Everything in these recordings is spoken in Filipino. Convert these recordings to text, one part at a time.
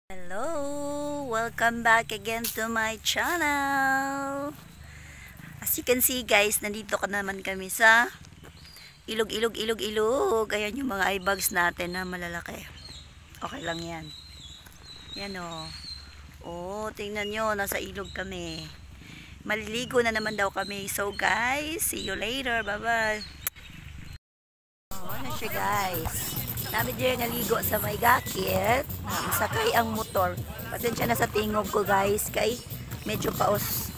Hello! Welcome back again to my channel! As you can see guys, nandito ka naman kami sa ilog. Ayan yung mga eyebags natin na malalaki. Okay lang yan. Yan o. Oh, tingnan nyo, nasa ilog kami. Maliligo na naman daw kami. So guys, see you later. Bye bye! Oh, ano siya guys? Namin din naligo sa may gakit. Masakay ang motor. Pasensya na sa tingog ko guys. Kay medyo paos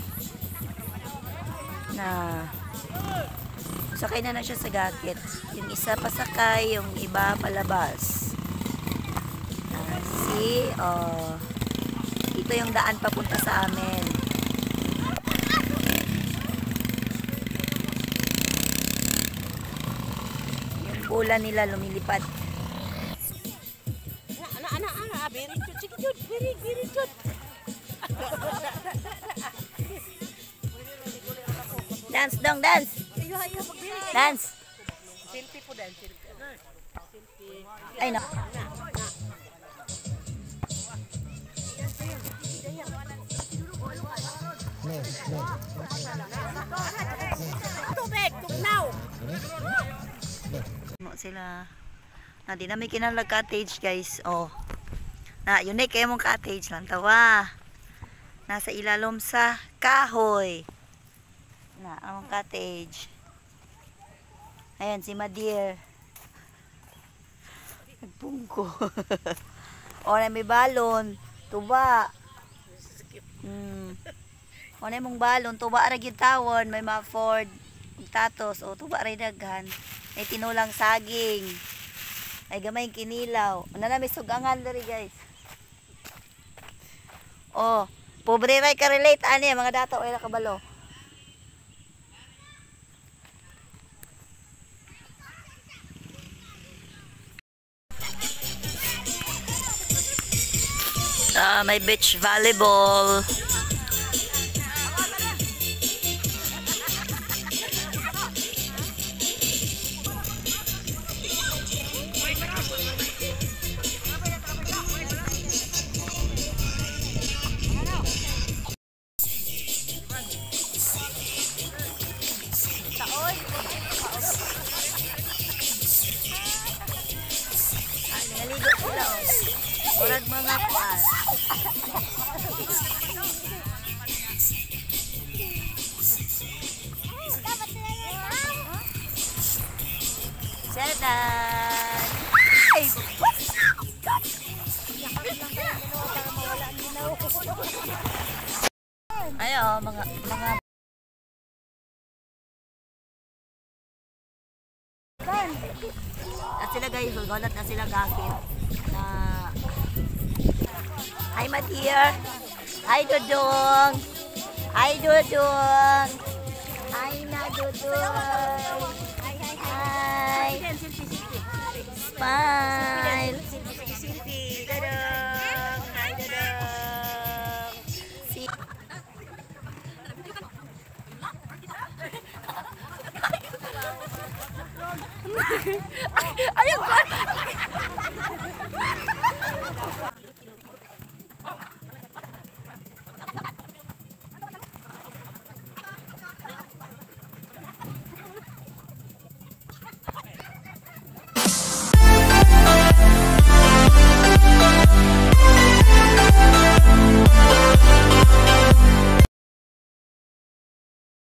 na sakay na siya sa gakit. Yung isa pasakay, yung iba palabas. See, ito yung daan papunta sa amin. Yung bola nila lumilipad. Very good, sige Jud, very good. Dance dong, dance. Dance. Selfie po dan, selfie. Ay no. Tubig, tugnaw. Mo sila. Na di na may kinalag cottage guys. Oh. Na, unique kayo mong cottage lang. Tawa. Nasa ilalom sa kahoy. Na, ang cottage. Ayan, si Madir. Nagpungko. O, na may balon. Tuba. O, na mong balon. Tuba arag yung tawon. May mga Ford. Tatos. O, tuba rin daghan. May tinulang saging. Ay, gamay yung kinilaw. Ano na, may sugangan dali guys. Oh, pobre ray ka relate ani mga data oy nakabalo. May beach volleyball. Naligo sila o. Murag mga kwan. Sedan! Ay! Ayo, mga at sila guys, gulat na sila gakit na hi my dear, hi Dudong, hi Dudong, hi na Dudong, hi, smile.